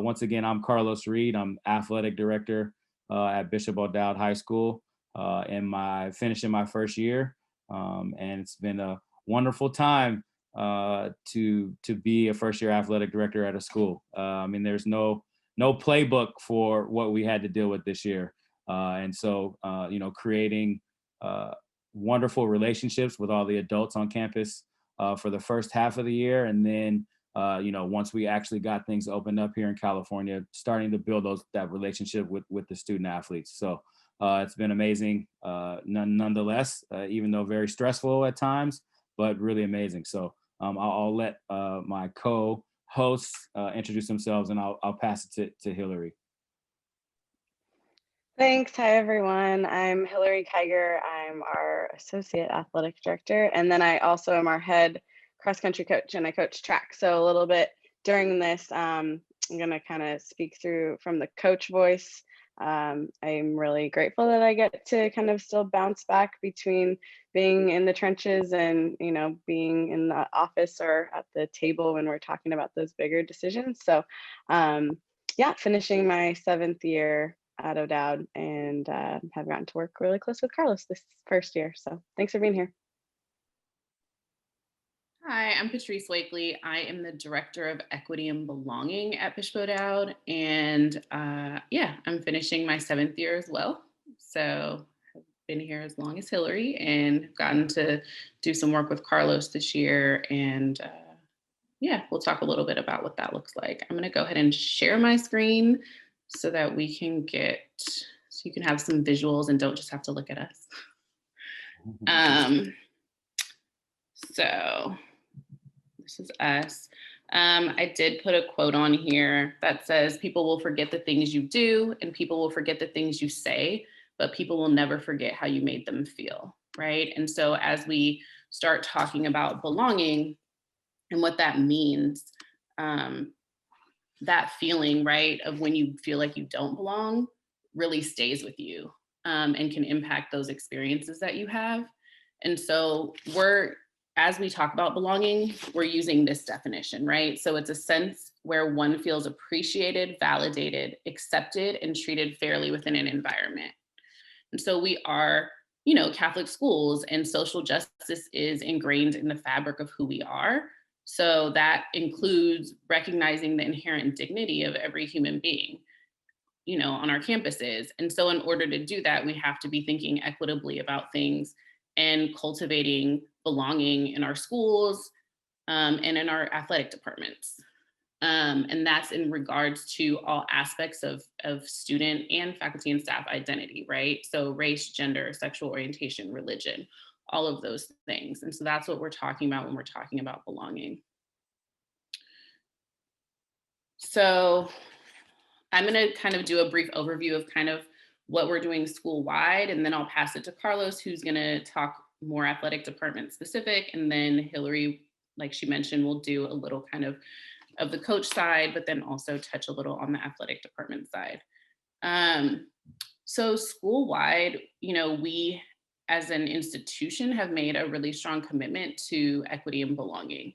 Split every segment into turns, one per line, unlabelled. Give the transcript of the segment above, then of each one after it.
Once again, I'm Carlos Reed. I'm athletic director at Bishop O'Dowd High School finishing my first year. And it's been a wonderful time to be a first year athletic director at a school. I mean, there's no playbook for what we had to deal with this year. And so, creating wonderful relationships with all the adults on campus for the first half of the year. And then, once we actually got things opened up here in California, starting to build that relationship with the student athletes. So it's been amazing, nonetheless, even though very stressful at times, but really amazing. So I'll let my co-hosts introduce themselves, and I'll pass it to Hilary.
Thanks. Hi, everyone. I'm Hilary Kyger. I'm our Associate Athletic Director, and then I also am our head cross-country coach, and I coach track. So a little bit during this, I'm going to kind of speak through from the coach voice. I'm really grateful that I get to kind of still bounce back between being in the trenches and, being in the office or at the table when we're talking about those bigger decisions. So finishing my 7th year at O'Dowd and have gotten to work really close with Carlos this first year. So thanks for being here.
Hi, I'm Patrice Wakeley. I am the Director of Equity and Belonging at Bishop O'Dowd. And I'm finishing my 7th year as well. So I've been here as long as Hilary and gotten to do some work with Carlos this year. And we'll talk a little bit about what that looks like. I'm going to go ahead and share my screen so that we can so you can have some visuals and don't just have to look at us. So this is us. I did put a quote on here that says, people will forget the things you do and people will forget the things you say, but people will never forget how you made them feel, right? And so as we start talking about belonging and what that means, that feeling, right, of when you feel like you don't belong really stays with you and can impact those experiences that you have. And so as we talk about belonging, we're using this definition, right? So it's a sense where one feels appreciated, validated, accepted, and treated fairly within an environment. And so we are, Catholic schools, and social justice is ingrained in the fabric of who we are. So that includes recognizing the inherent dignity of every human being, on our campuses. And so in order to do that, we have to be thinking equitably about things and cultivating belonging in our schools and in our athletic departments. And that's in regards to all aspects of student and faculty and staff identity, right? So race, gender, sexual orientation, religion, all of those things. And so that's what we're talking about when we're talking about belonging. So I'm going to kind of do a brief overview of kind of what we're doing school-wide, and then I'll pass it to Carlos, who's going to talk more athletic department specific, and then Hilary, like she mentioned, will do a little kind of the coach side, but then also touch a little on the athletic department side. So school-wide, we as an institution have made a really strong commitment to equity and belonging,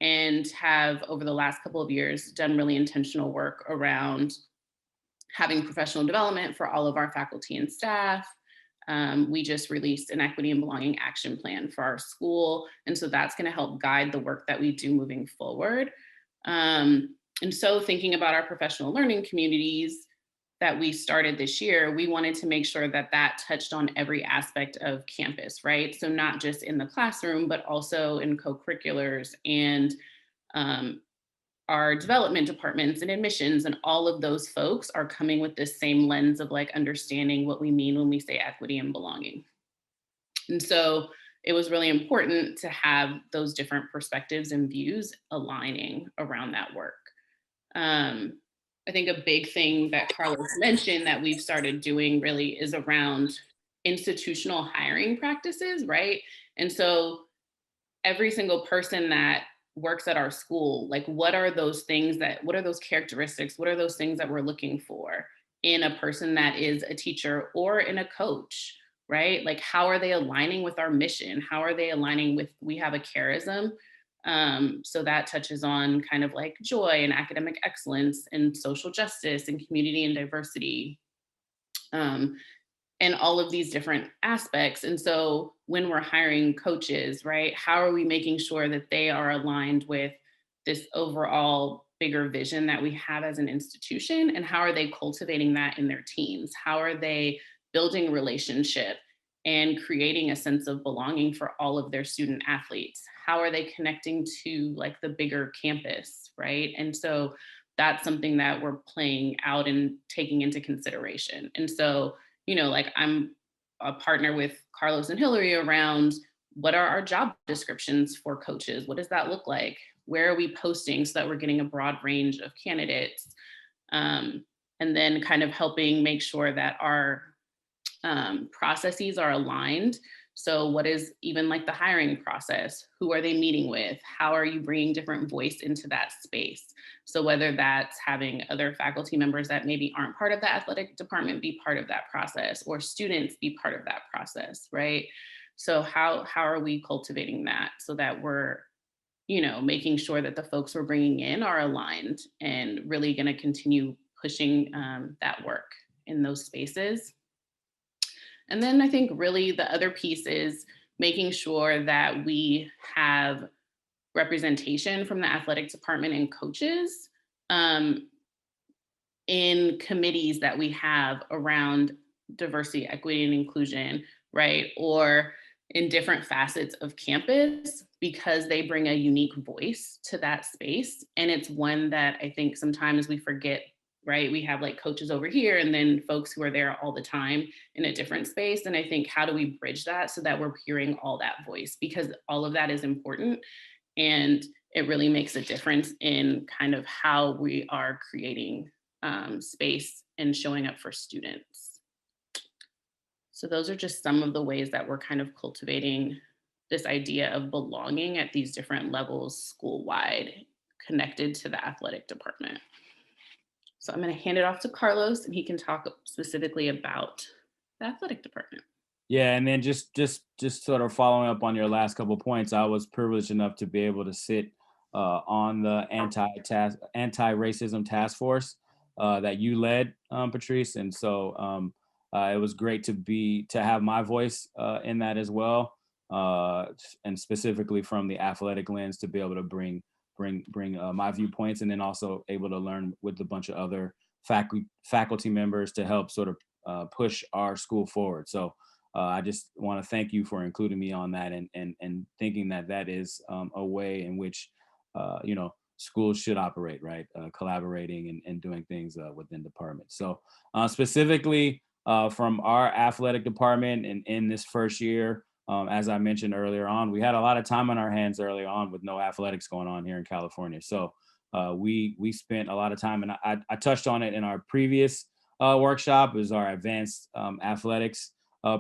and have over the last couple of years done really intentional work around having professional development for all of our faculty and staff. We just released an equity and belonging action plan for our school. And so that's going to help guide the work that we do moving forward. And so thinking about our professional learning communities that we started this year, we wanted to make sure that that touched on every aspect of campus, right? So not just in the classroom, but also in co-curriculars and our development departments and admissions, and all of those folks are coming with this same lens of like understanding what we mean when we say equity and belonging. And so it was really important to have those different perspectives and views aligning around that work. I think a big thing that Carlos mentioned that we've started doing really is around institutional hiring practices, right? And so every single person that works at our school, like what are those characteristics, what are those things that we're looking for in a person that is a teacher or in a coach, right? Like how are they aligning with our mission? How are they aligning with, we have a charism So that touches on kind of like joy and academic excellence and social justice and community and diversity. And all of these different aspects. And so when we're hiring coaches, right, how are we making sure that they are aligned with this overall bigger vision that we have as an institution? And how are they cultivating that in their teams? How are they building relationship and creating a sense of belonging for all of their student athletes? How are they connecting to like the bigger campus, right? And so that's something that we're playing out and taking into consideration. And so, like I'm a partner with Carlos and Hilary around what are our job descriptions for coaches? What does that look like? Where are we posting so that we're getting a broad range of candidates? And then kind of helping make sure that our processes are aligned. So what is even like the hiring process? Who are they meeting with? How are you bringing different voice into that space? So whether that's having other faculty members that maybe aren't part of the athletic department be part of that process, or students be part of that process, right? So how are we cultivating that so that we're, making sure that the folks we're bringing in are aligned and really going to continue pushing that work in those spaces. And then I think really the other piece is making sure that we have representation from the athletic department and coaches in committees that we have around diversity, equity, and inclusion, right? Or in different facets of campus, because they bring a unique voice to that space. And it's one that I think sometimes we forget, right? We have like coaches over here and then folks who are there all the time in a different space. And I think, how do we bridge that so that we're hearing all that voice? Because all of that is important. And it really makes a difference in kind of how we are creating space and showing up for students. So those are just some of the ways that we're kind of cultivating this idea of belonging at these different levels school-wide, connected to the athletic department. So I'm going to hand it off to Carlos and he can talk specifically about the athletic department.
Yeah, and then just sort of following up on your last couple of points, I was privileged enough to be able to sit on the anti-racism task force that you led, Patrice, and so it was great to have my voice in that as well, and specifically from the athletic lens to be able to bring my viewpoints, and then also able to learn with a bunch of other faculty members to help sort of push our school forward. So. I just want to thank you for including me on that and thinking that is a way in which, schools should operate, right? Collaborating and doing things within departments. So specifically from our athletic department and in this first year, as I mentioned earlier on, we had a lot of time on our hands early on with no athletics going on here in California. So we spent a lot of time, and I touched on it in our previous workshop, is our advanced athletics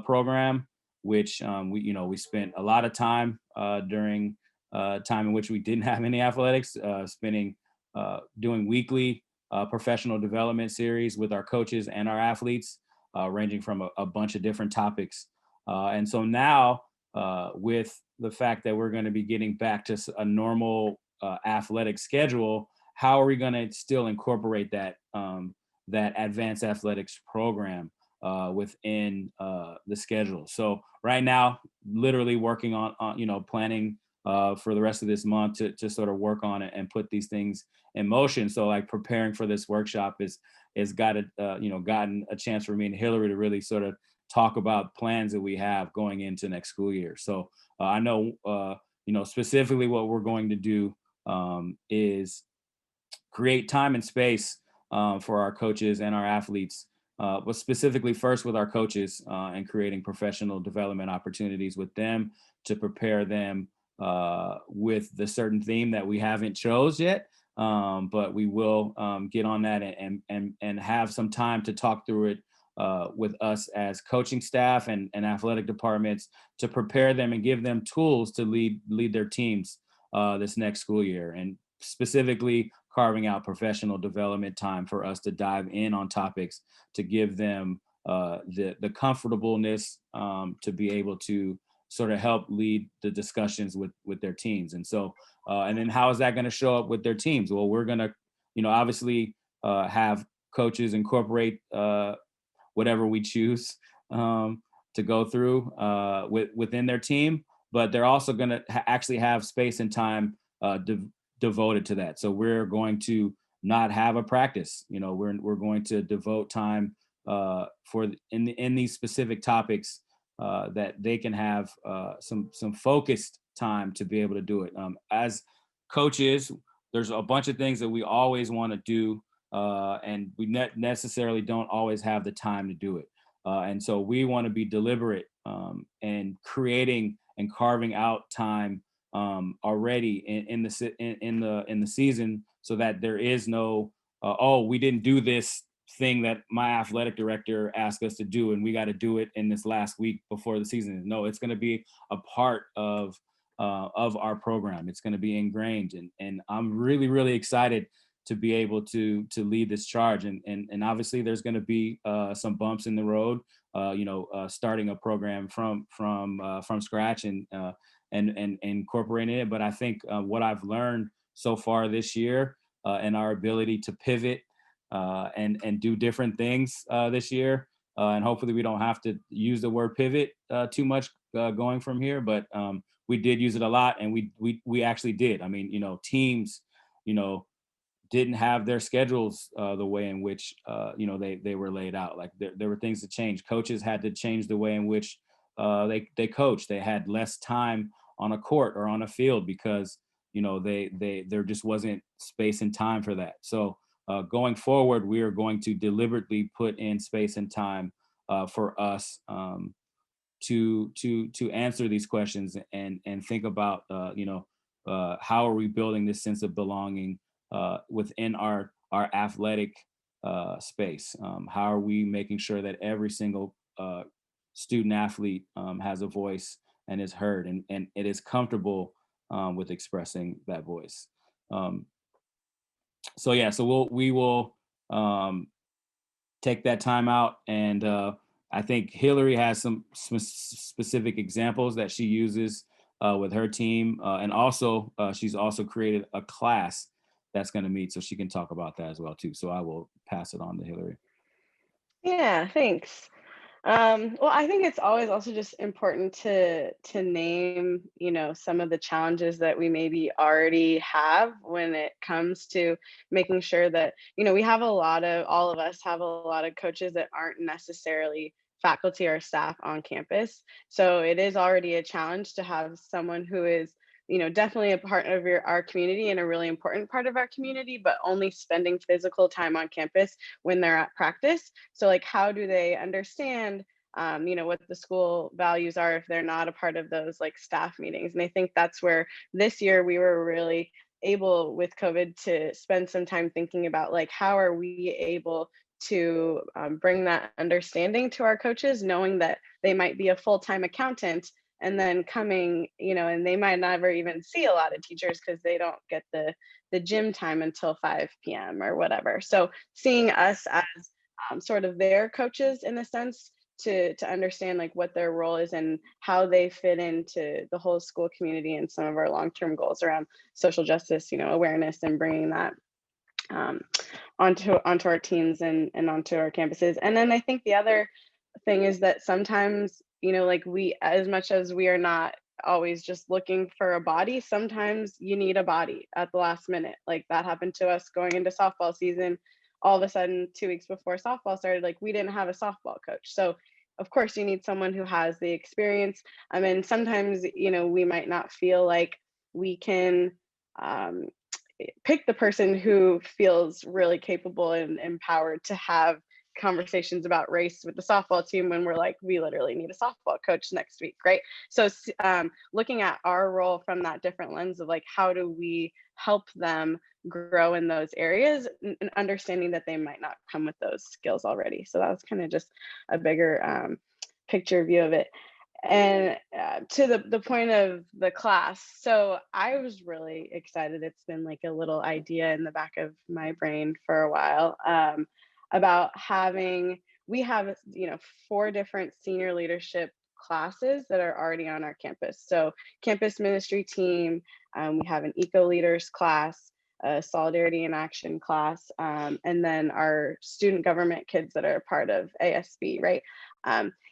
program, which we spent a lot of time during time in which we didn't have any athletics, doing weekly professional development series with our coaches and our athletes, ranging from a bunch of different topics. And so now, with the fact that we're going to be getting back to a normal athletic schedule, how are we going to still incorporate that advanced athletics program within the schedule? So right now, literally working on planning for the rest of this month to sort of work on it and put these things in motion. So like preparing for this workshop is gotten a chance for me and Hilary to really sort of talk about plans that we have going into next school year. So I know specifically what we're going to do is create time and space for our coaches and our athletes, but specifically first with our coaches and creating professional development opportunities with them to prepare them with the certain theme that we haven't chose yet. But we will get on that and have some time to talk through it with us as coaching staff and athletic departments to prepare them and give them tools to lead their teams this next school year, and specifically carving out professional development time for us to dive in on topics to give them the comfortableness to be able to sort of help lead the discussions with their teams. And so, and then how is that going to show up with their teams? Well, we're going to, obviously have coaches incorporate whatever we choose to go through within their team, but they're also going to actually have space and time devoted to that. So we're going to not have a practice. We're going to devote time for in these specific topics that they can have some focused time to be able to do it. As coaches, there's a bunch of things that we always want to do, and we necessarily don't always have the time to do it. And so we want to be deliberate and creating and carving out time already in the season, so that there is no oh, we didn't do this thing that my athletic director asked us to do, and we got to do it in this last week before the season. No, it's going to be a part of our program. It's going to be ingrained, and I'm really, really excited to be able to lead this charge. And obviously there's going to be some bumps in the road, starting a program from scratch and incorporating it. But I think what I've learned so far this year, and our ability to pivot and do different things this year, and hopefully we don't have to use the word pivot too much going from here. But we did use it a lot, and we actually did. I mean, teams, didn't have their schedules the way in which they were laid out. Like there were things to change. Coaches had to change the way in which they coach. They had less time on a court or on a field because there just wasn't space and time for that. So going forward, we are going to deliberately put in space and time for us to answer these questions and think about how are we building this sense of belonging within our athletic space. How are we making sure that every single student athlete has a voice and is heard and it is comfortable with expressing that voice. So we will take that time out, and I think Hilary has some specific examples that she uses with her team, and also she's also created a class that's going to meet, so she can talk about that as well too. So I will pass it on to Hilary.
Yeah, thanks. Well, I think it's always also just important to name, some of the challenges that we maybe already have when it comes to making sure that, we have all of us have a lot of coaches that aren't necessarily faculty or staff on campus. So it is already a challenge to have someone who is definitely a part of our community and a really important part of our community, but only spending physical time on campus when they're at practice. So like, how do they understand, what the school values are if they're not a part of those like staff meetings? And I think that's where this year we were really able with COVID to spend some time thinking about like, how are we able to bring that understanding to our coaches, knowing that they might be a full-time accountant and then coming, and they might never even see a lot of teachers because they don't get the gym time until 5 p.m. or whatever. So seeing us as sort of their coaches in a sense to understand like what their role is and how they fit into the whole school community and some of our long-term goals around social justice, awareness and bringing that onto our teams and onto our campuses. And then I think the other thing is that sometimes, like we, as much as we are not always just looking for a body, sometimes you need a body at the last minute. Like that happened to us going into softball season. All of a sudden, 2 weeks before softball started, like we didn't have a softball coach. So of course you need someone who has the experience. I mean, sometimes, we might not feel like we can pick the person who feels really capable and empowered to have conversations about race with the softball team when we're like, we literally need a softball coach next week, right? So looking at our role from that different lens of like, how do we help them grow in those areas and understanding that they might not come with those skills already. So that was kind of just a bigger picture view of it. And to the point of the class, so I was really excited. It's been like a little idea in the back of my brain for a while about we have 4 different senior leadership classes that are already on our campus. So campus ministry team, we have an eco leaders class, a solidarity in action class, and then our student government kids that are a part of ASB, right?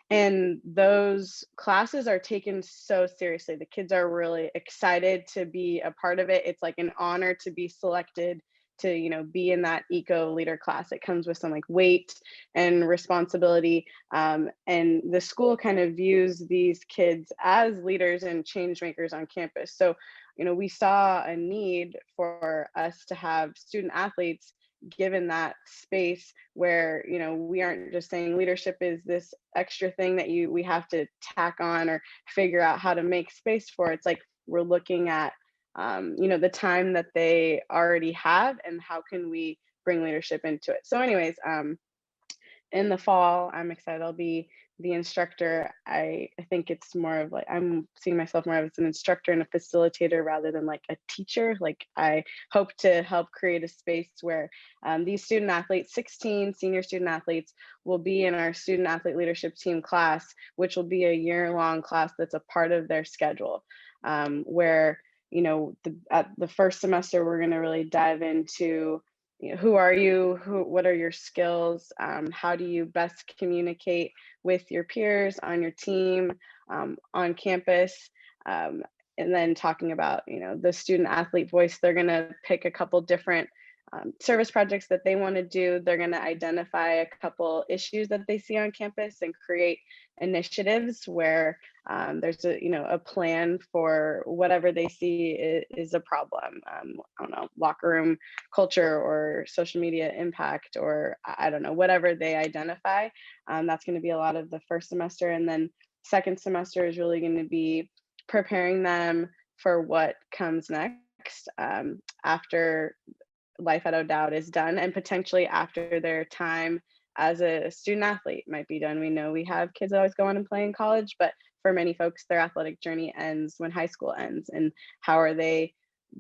And those classes are taken so seriously. The kids are really excited to be a part of it. It's like an honor to be selected to, you know, be in that eco leader class. It comes with some like weight and responsibility. And the school kind of views these kids as leaders and change makers on campus. So, you know, we saw a need for us to have student athletes given that space where, you know, we aren't just saying leadership is this extra thing that we have to tack on or figure out how to make space for. It's like we're looking at you know, the time that they already have and how can we bring leadership into it. So anyways, in the fall, I'm excited. I'll be the instructor. I think it's more of like, I'm seeing myself more as an instructor and a facilitator rather than like a teacher. Like I hope to help create a space where these student athletes, 16 senior student athletes, will be in our student athlete leadership team class, which will be a year-long class that's a part of their schedule, where, you know, at the first semester, we're going to really dive into, you know, who are you, what are your skills, how do you best communicate with your peers on your team, on campus, and then talking about, you know, the student athlete voice. They're going to pick a couple different service projects that they want to do. They're going to identify a couple issues that they see on campus and create initiatives where there's a, you know, a plan for whatever they see is a problem. I don't know, locker room culture or social media impact, or I don't know, whatever they identify. That's going to be a lot of the first semester. And then second semester is really going to be preparing them for what comes next after Life at O'Dowd is done, and potentially after their time as a student athlete might be done. We know we have kids that always go on and play in college, but for many folks, their athletic journey ends when high school ends. And how are they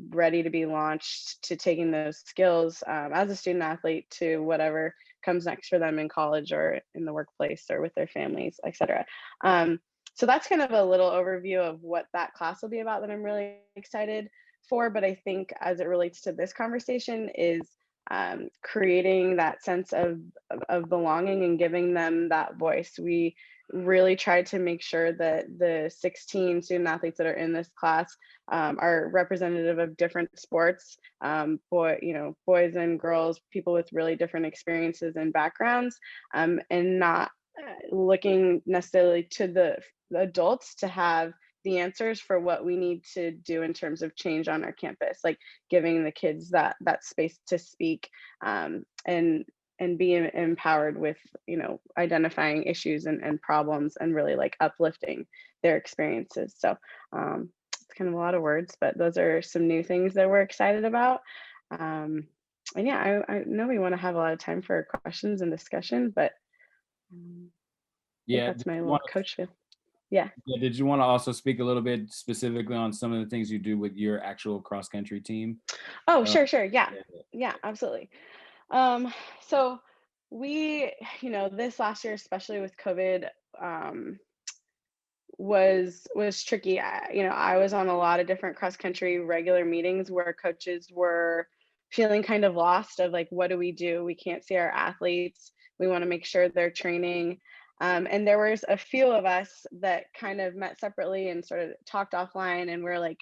ready to be launched to taking those skills as a student athlete to whatever comes next for them in college or in the workplace or with their families, et cetera. So that's kind of a little overview of what that class will be about that I'm really excited for. But I think as it relates to this conversation is creating that sense of belonging and giving them that voice. We really tried to make sure that the 16 student athletes that are in this class are representative of different sports, boys and girls, people with really different experiences and backgrounds, and not looking necessarily to the adults to have the answers for what we need to do in terms of change on our campus, like giving the kids that space to speak and be empowered with, you know, identifying issues and problems and really like uplifting their experiences. So it's kind of a lot of words, but those are some new things that we're excited about. And yeah, I know we want to have a lot of time for questions and discussion, but I think
Yeah.
that's my little coach feel. Yeah.
Yeah. Did you want to also speak a little bit specifically on some of the things you do with your actual cross country team?
Oh, sure. Yeah, absolutely. So we, you know, this last year, especially with COVID, was tricky. I was on a lot of different cross country regular meetings where coaches were feeling kind of lost of like, what do? We can't see our athletes. We want to make sure they're training. And there was a few of us that kind of met separately and sort of talked offline, and we're like,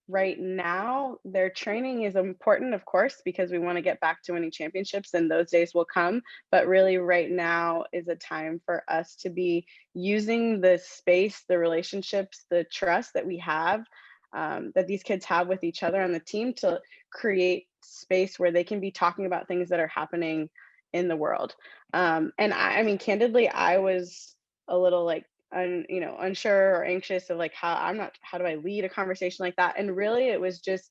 right now, their training is important, of course, because we want to get back to winning championships and those days will come. But really, right now is a time for us to be using the space, the relationships, the trust that we have, that these kids have with each other on the team to create space where they can be talking about things that are happening in the world. And I mean, candidly, I was a little like, unsure or anxious of like how do I lead a conversation like that? And really it was just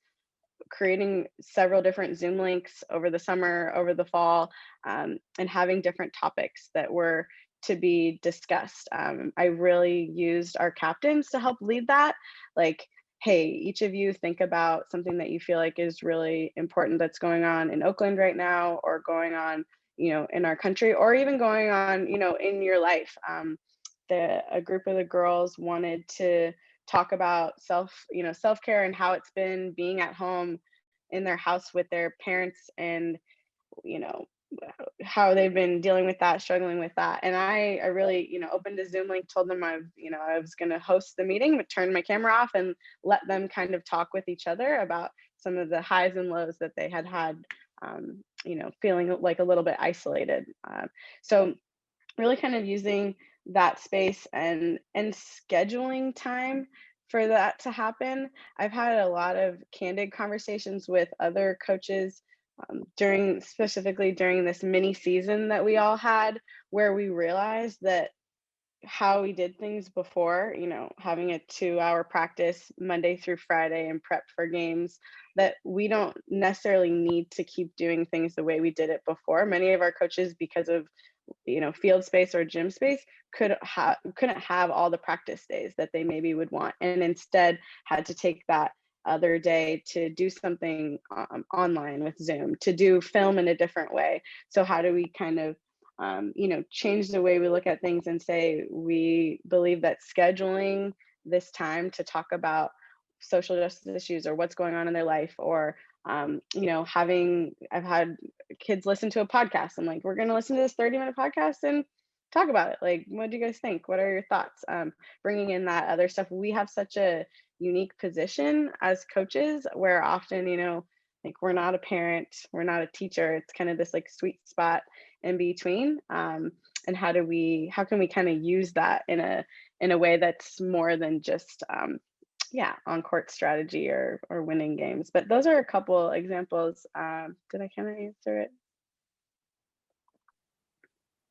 creating several different Zoom links over the summer, over the fall, and having different topics that were to be discussed. I really used our captains to help lead that. Like, hey, each of you think about something that you feel like is really important that's going on in Oakland right now, or going on, in our country, or even going on, in your life. a group of the girls wanted to talk about self-care and how it's been being at home in their house with their parents, and you know how they've been dealing with that, struggling with that. And I really, opened a Zoom link, told them I was going to host the meeting, but turned my camera off and let them kind of talk with each other about some of the highs and lows that they had feeling like a little bit isolated. So really kind of using that space and scheduling time for that to happen. I've had a lot of candid conversations with other coaches specifically during this mini season that we all had, where we realized that how we did things before, having a 2-hour practice Monday through Friday and prep for games, that we don't necessarily need to keep doing things the way we did it before. Many of our coaches, because of field space or gym space, couldn't have all the practice days that they maybe would want, and instead had to take that other day to do something online with Zoom, to do film in a different way. So how do we kind of change the way we look at things and say we believe that scheduling this time to talk about social justice issues or what's going on in their life, or I've had kids listen to a podcast. I'm like, we're going to listen to this 30-minute podcast and talk about it. Like, what do you guys think? What are your thoughts? Bringing in that other stuff. We have such a unique position as coaches where often, like, we're not a parent, we're not a teacher. It's kind of this like sweet spot in between. And how can we kind of use that in a way that's more than just on court strategy or winning games. But those are a couple examples. Did I kind of answer it?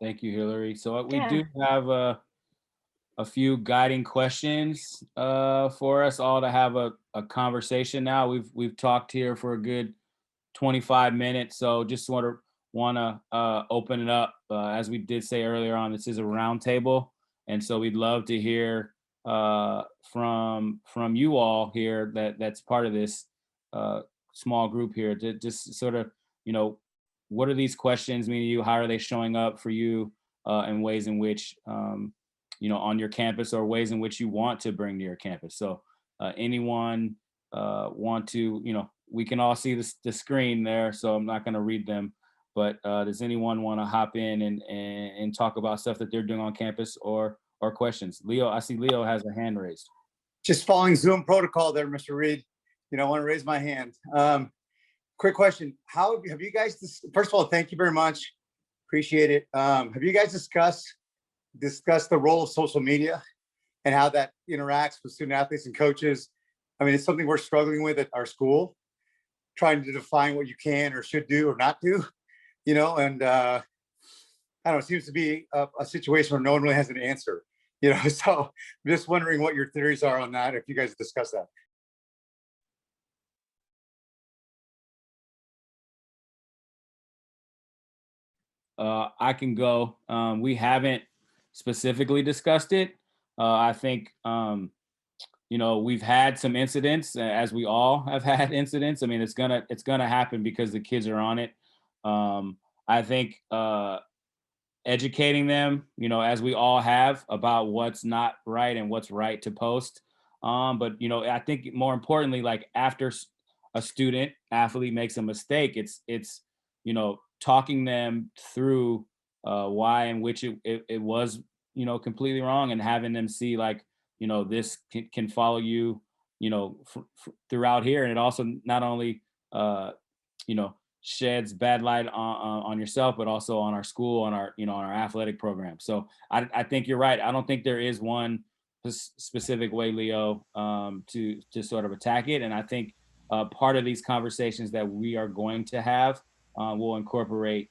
Thank you, Hilary. So we do have a few guiding questions for us all to have a conversation now. We've talked here for a good 25 minutes, so just want to open it up. As we did say earlier on, this is a roundtable, and so we'd love to hear from you all here that's part of this small group here, to just sort of, what are these questions mean to you? How are they showing up for you in ways in which, on your campus, or ways in which you want to bring to your campus? So anyone want to, we can all see the screen there, so I'm not going to read them, but does anyone want to hop in and talk about stuff that they're doing on campus, or questions? Leo, I see Leo has a hand raised.
Just following Zoom protocol there, Mr. Reed. I want to raise my hand. Quick question. How have you guys, first of all, thank you very much. Appreciate it. Have you guys discussed the role of social media and how that interacts with student athletes and coaches? I mean, it's something we're struggling with at our school, trying to define what you can or should do or not do, and I don't know, it seems to be a situation where no one really has an answer, so I'm just wondering what your theories are on that, if you guys discuss that.
I can go. We haven't specifically discussed it. I think, we've had some incidents, as we all have had incidents. I mean, it's gonna happen because the kids are on it. I think educating them, as we all have, about what's not right and what's right to post. But I think more importantly, like, after a student athlete makes a mistake, it's talking them through why in which it was completely wrong, and having them see, like, this can follow you throughout here. And it also not only sheds bad light on yourself, but also on our school, on our on our athletic program. So I think you're right. I don't think there is one specific way, Leo, to sort of attack it. And I think part of these conversations that we are going to have will incorporate,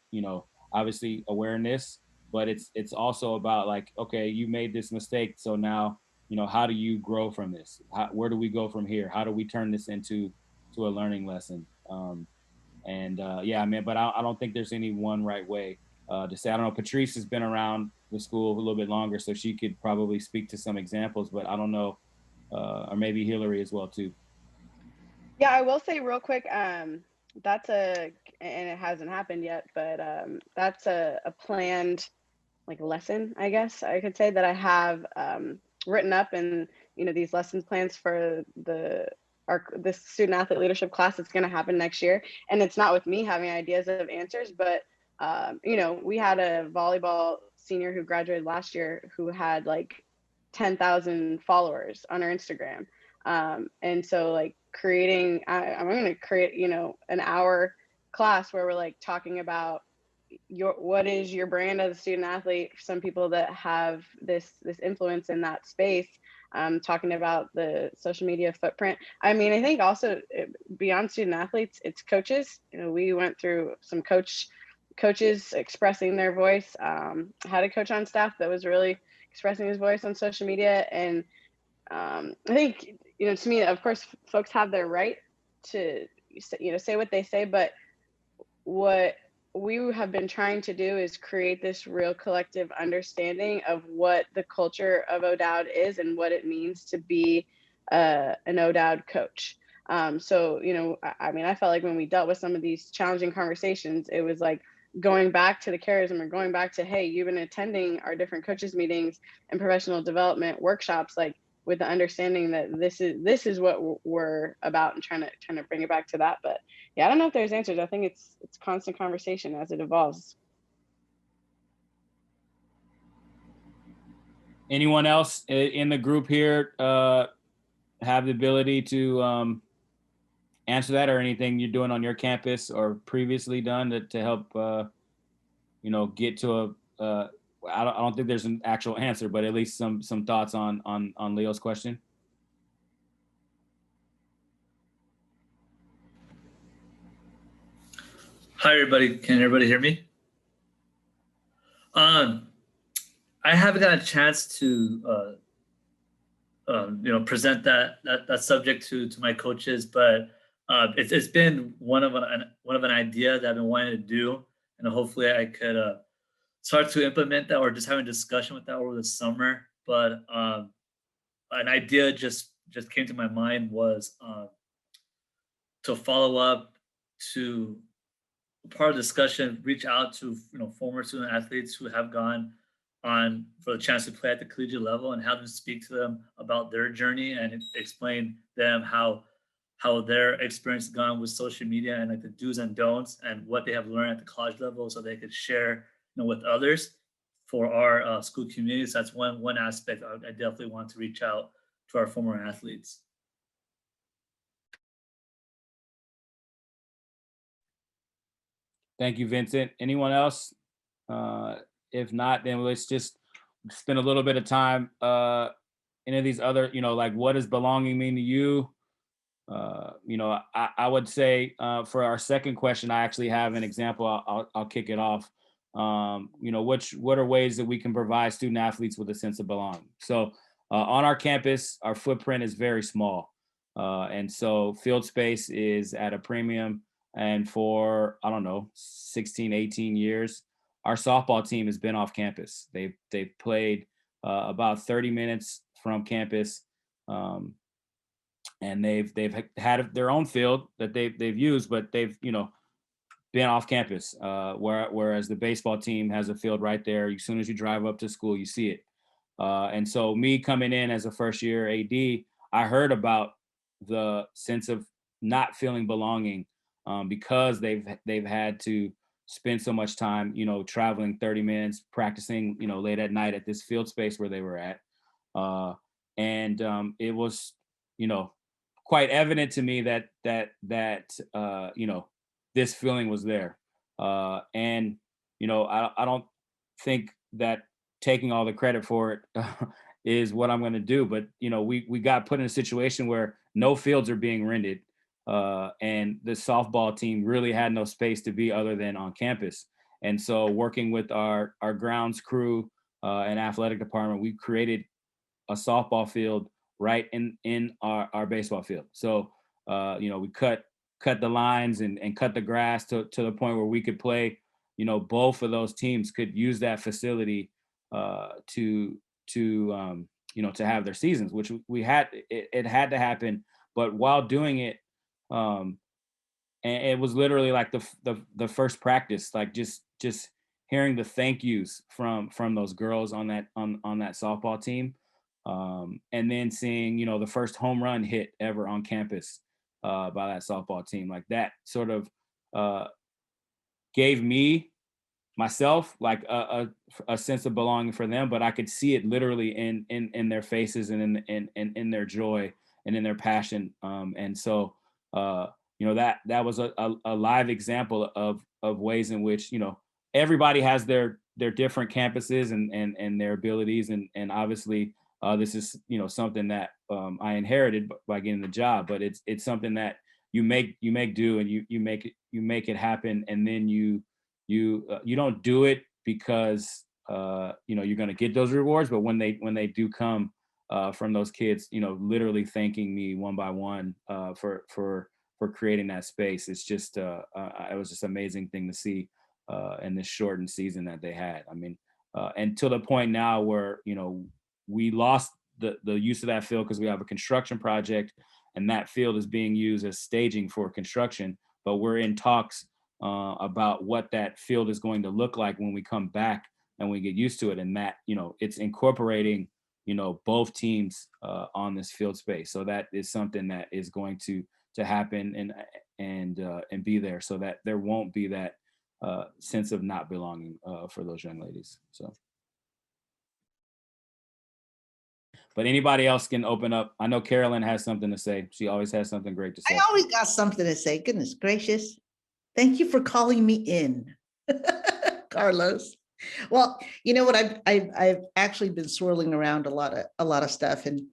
obviously awareness, but it's also about, like, okay, you made this mistake, so now, how do you grow from this? Where do we go from here? How do we turn this into a learning lesson? Yeah, man, but I don't think there's any one right way to say. I don't know. Patrice has been around the school a little bit longer, so she could probably speak to some examples, but I don't know, or maybe Hilary as well too.
Yeah, I will say real quick, and it hasn't happened yet, but that's a planned like lesson, I guess I could say, that I have written up, and these lessons plans for this student athlete leadership class that's going to happen next year. And it's not with me having ideas of answers, but we had a volleyball senior who graduated last year who had like 10,000 followers on her Instagram. And so like I'm going to create, an hour class where we're like talking about what is your brand as a student athlete for some people that have this influence in that space. Talking about the social media footprint. I mean, I think also beyond student athletes, it's coaches. We went through some coaches expressing their voice. Had a coach on staff that was really expressing his voice on social media. And I think, to me, of course, folks have their right to, say what they say, but what we have been trying to do is create this real collective understanding of what the culture of ODOWD is and what it means to be an ODOWD coach. So, I mean, I felt like when we dealt with some of these challenging conversations, it was like going back to the charism, or going back to, hey, you've been attending our different coaches meetings and professional development workshops, like with the understanding that this is what we're about, and trying to bring it back to that. But yeah, I don't know if there's answers. I think it's constant conversation as it evolves.
Anyone else in the group here have the ability to answer that, or anything you're doing on your campus or previously done to help get to I don't think there's an actual answer, but at least some thoughts on Leo's question.
Hi, everybody. Can everybody hear me? I haven't got a chance to present that subject to my coaches, but it's been one of an idea that I've been wanting to do, and hopefully I could start to implement that, or just having a discussion with that over the summer. But an idea just came to my mind was to follow up to part of the discussion, reach out to former student athletes who have gone on for the chance to play at the collegiate level, and have them speak to them about their journey and explain them how their experience has gone with social media, and like the do's and don'ts, and what they have learned at the college level, so they could share with others for our school communities. That's one aspect I definitely want to reach out to our former athletes.
Thank you, Vincent. Anyone else? If not, then let's just spend a little bit of time any of these other, like, what does belonging mean to you? I would say for our second question, I actually have an example. I'll kick it off. What are ways that we can provide student athletes with a sense of belonging? So on our campus, our footprint is very small. And so field space is at a premium. And for, 16, 18 years, our softball team has been off campus. They've played about 30 minutes from campus. And they've had their own field that they've used, but they've, been off campus. Whereas the baseball team has a field right there. As soon as you drive up to school, you see it. And so me coming in as a first year AD, I heard about the sense of not feeling belonging because they've had to spend so much time, traveling 30 minutes, practicing, late at night at this field space where they were at. And it was, quite evident to me that this feeling was there. And, I don't think that taking all the credit for it is what I'm going to do. But, we got put in a situation where no fields are being rented. And the softball team really had no space to be other than on campus. And so working with our grounds crew and athletic department, we created a softball field right in our baseball field. So, we cut the lines and cut the grass to the point where we could play, both of those teams could use that facility to have their seasons, which we had, it had to happen. But while doing it, and it was literally like the first practice, like just hearing the thank yous from those girls on that softball team, and then seeing, you know, the first home run hit ever on campus by that softball team, like that sort of gave me myself like a sense of belonging for them, but I could see it literally in their faces and in their joy and in their passion. And so you know, that was a live example of ways in which, you know, everybody has their different campuses and their abilities, and obviously this is, you know, something that I inherited by getting the job, but it's something that you make do, and you make it happen, and then you don't do it because you know, you're going to get those rewards, but when they do come from those kids, you know, literally thanking me one by one for creating that space, it's just it was just an amazing thing to see in this shortened season that they had. I mean, and to the point now where, you know, we lost the use of that field because we have a construction project, and that field is being used as staging for construction, but we're in talks about what that field is going to look like when we come back and we get used to it, and that, you know, it's incorporating, you know, both teams on this field space. So that is something that is going to happen and be there, so that there won't be that sense of not belonging for those young ladies. So, but anybody else can open up. I know Carolyn has something to say. She always has something great to say.
I always got something to say. Goodness gracious. Thank you for calling me in, Carlos. Well, you know what, I've actually been swirling around a lot of stuff, and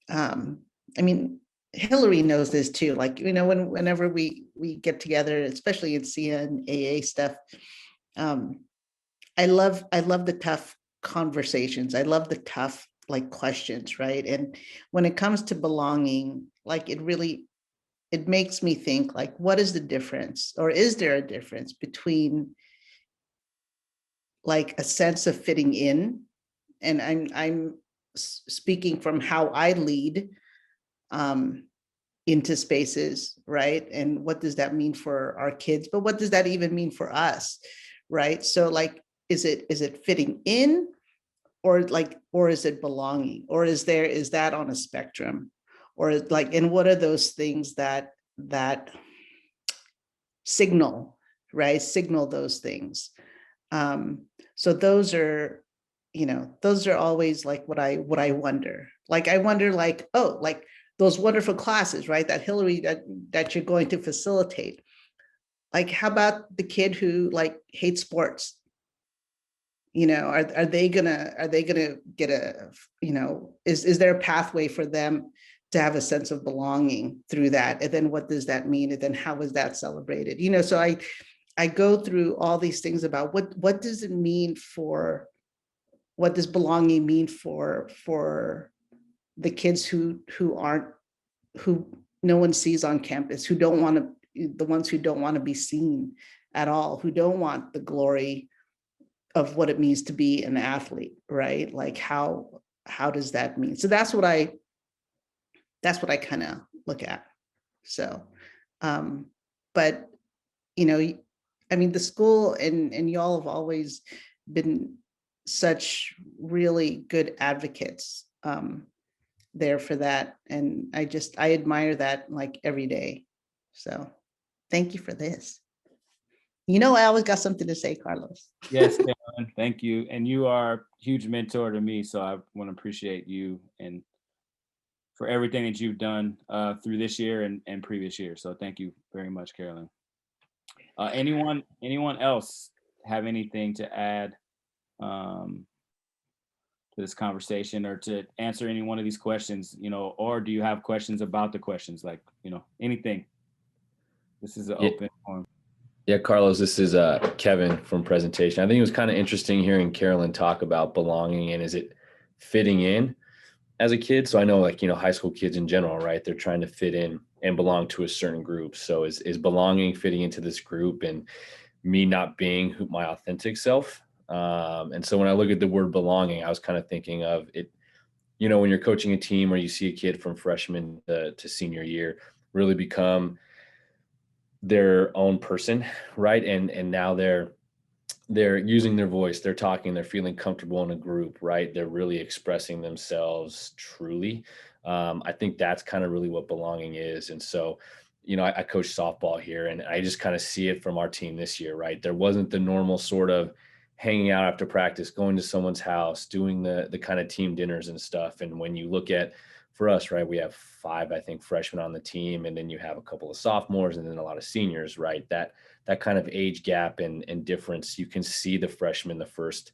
I mean, Hilary knows this too. Like, you know, whenever we get together, especially in CNAA stuff, I love the tough conversations. I love the tough like questions, right? And when it comes to belonging, like it makes me think, like, what is the difference, or is there a difference between like a sense of fitting in, and I'm speaking from how I lead into spaces, right? And what does that mean for our kids? But what does that even mean for us, right? So like, is it fitting in, or is it belonging, or is that on a spectrum, or like, and what are those things that signal those things? So those are, you know, those are always like what I wonder. Like, I wonder, like, oh, like those wonderful classes, right? That Hilary, that you're going to facilitate. Like, how about the kid who like hates sports? You know, are they gonna get a, you know, is there a pathway for them to have a sense of belonging through that? And then what does that mean? And then how is that celebrated? You know, so I go through all these things about what does it mean for, what does belonging mean for the kids who no one sees on campus, who don't want to, the ones who don't want to be seen at all, who don't want the glory of what it means to be an athlete, right? Like, how does that mean? So that's what I kind of look at. So, but, you know, I mean, the school and y'all have always been such really good advocates there for that. And I admire that like every day. So thank you for this. You know, I always got something to say, Carlos.
Yes, Carolyn, thank you. And you are a huge mentor to me, so I want to appreciate you and for everything that you've done through this year and previous years. So thank you very much, Carolyn. Anyone else have anything to add to this conversation, or to answer any one of these questions, you know, or do you have questions about the questions, like, you know, anything? This is an open forum.
Yeah, Carlos, this is Kevin from Presentation. I think it was kind of interesting hearing Carolyn talk about belonging and is it fitting in as a kid. So I know, like, you know, high school kids in general, right? They're trying to fit in and belong to a certain group. So is belonging fitting into this group and me not being my authentic self? And so when I look at the word belonging, I was kind of thinking of it, you know, when you're coaching a team or you see a kid from freshman to senior year really become their own person, right? And now they're they're using their voice, they're talking, they're feeling comfortable in a group, right? They're really expressing themselves truly. I think that's kind of really what belonging is. And so, I coach softball here, and I just kind of see it from our team this year, right? There wasn't the normal sort of hanging out after practice, going to someone's house, doing the kind of team dinners and stuff. And when you look at, for us, right, we have 5, I think, freshmen on the team, and then you have a couple of sophomores and then a lot of seniors, right? That kind of age gap and difference, you can see the freshmen the first,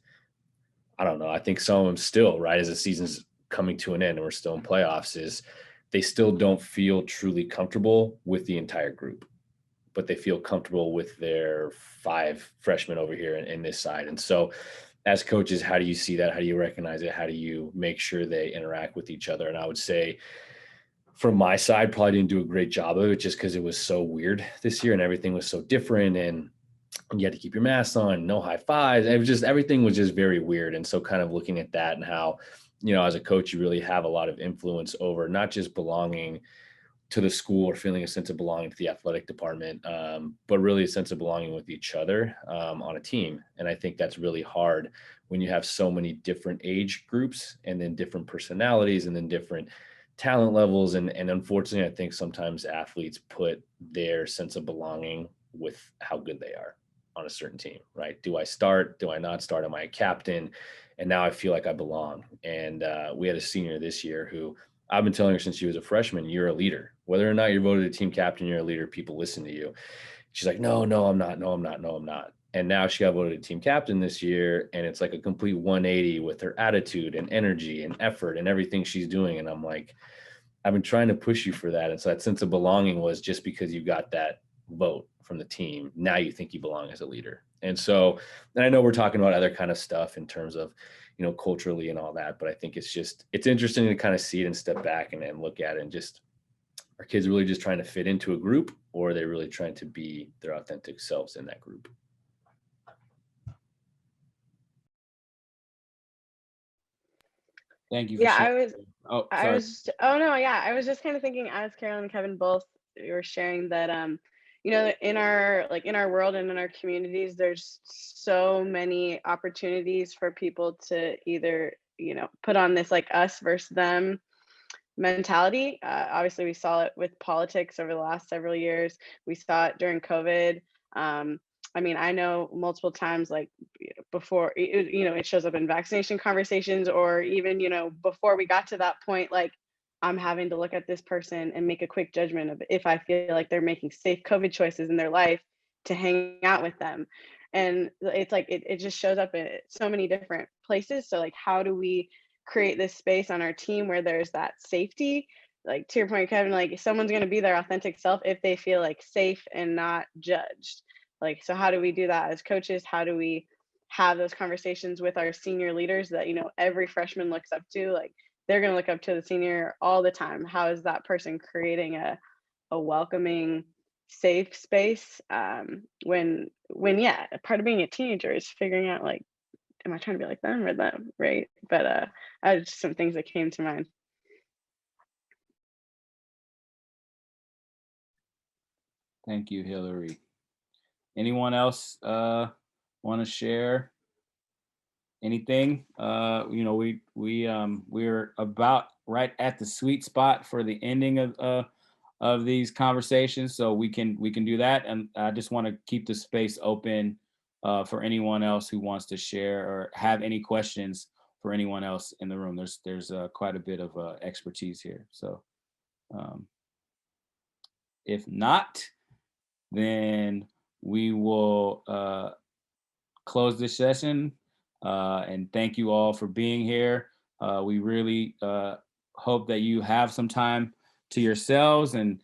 I don't know, I think some of them still, right, as the season's coming to an end and we're still in playoffs, is they still don't feel truly comfortable with the entire group, but they feel comfortable with their 5 freshmen over here in this side. And so as coaches, how do you see that? How do you recognize it? How do you make sure they interact with each other? And I would say from my side, probably didn't do a great job of it just because it was so weird this year and everything was so different, and you had to keep your mask on, no high fives. It was just, everything was just very weird. And so kind of looking at that and how, as a coach, you really have a lot of influence over not just belonging to the school or feeling a sense of belonging to the athletic department, but really a sense of belonging with each other on a team. And I think that's really hard when you have so many different age groups and then different personalities and then different talent levels. And unfortunately, I think sometimes athletes put their sense of belonging with how good they are on a certain team, right? Do I start? Do I not start? Am I a captain? And now I feel like I belong. And we had a senior this year who, I've been telling her since she was a freshman, you're a leader. Whether or not you're voted a team captain, you're a leader. People listen to you. She's like, no, I'm not. No, I'm not. No, I'm not. And now she got voted a team captain this year. And it's like a complete 180 with her attitude and energy and effort and everything she's doing. And I'm like, I've been trying to push you for that. And so that sense of belonging was just because you got that vote from the team, now you think you belong as a leader. And so, and I know we're talking about other kind of stuff in terms of, culturally and all that, but I think it's interesting to kind of see it and step back and look at it and just, are kids really just trying to fit into a group, or are they really trying to be their authentic selves in that group?
Thank you. For
Yeah,
sharing.
I was just kind of thinking, as Carolyn and Kevin both were sharing, that in our world and in our communities, there's so many opportunities for people to either put on this like us versus them mentality. Obviously, we saw it with politics over the last several years. We saw it during COVID. I know multiple times, like before, it shows up in vaccination conversations, or even, before we got to that point, like I'm having to look at this person and make a quick judgment of if I feel like they're making safe COVID choices in their life to hang out with them. And it's like, it just shows up in so many different places. So like, how do we create this space on our team where there's that safety? Like to your point, Kevin, like someone's going to be their authentic self if they feel like safe and not judged. Like, so how do we do that as coaches? How do we have those conversations with our senior leaders that, every freshman looks up to? Like, they're going to look up to the senior all the time. How is that person creating a welcoming, safe space? When part of being a teenager is figuring out, like, am I trying to be like them or them, right? But I just some things that came to mind.
Thank you, Hilary. Anyone else want to share anything? We're about right at the sweet spot for the ending of these conversations, so we can do that. And I just want to keep the space open for anyone else who wants to share or have any questions for anyone else in the room. There's quite a bit of expertise here. So if not, then we will close this session. And thank you all for being here. We really hope that you have some time to yourselves. And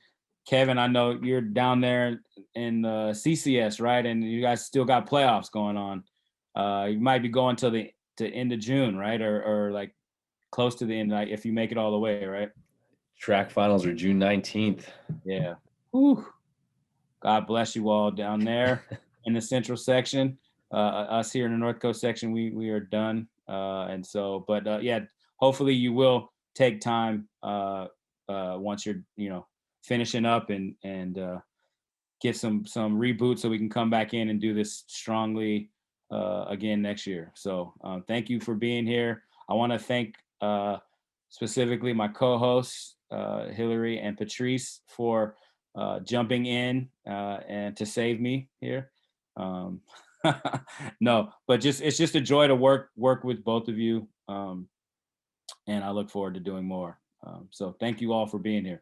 Kevin, I know you're down there in the CCS, right? And you guys still got playoffs going on. You might be going till the end of June, right? Or like close to the end, like if you make it all the way, right?
Track finals are June 19th.
Yeah. Whew. God bless you all down there in the central section. Us here in the North Coast section, we are done. And so, but hopefully you will take time once you're, finishing up and get some reboot so we can come back in and do this strongly again next year. So thank you for being here. I want to thank specifically my co-hosts, Hilary and Patrice, for jumping in and to save me here. No, but it's just a joy to work with both of you. And I look forward to doing more. So thank you all for being here.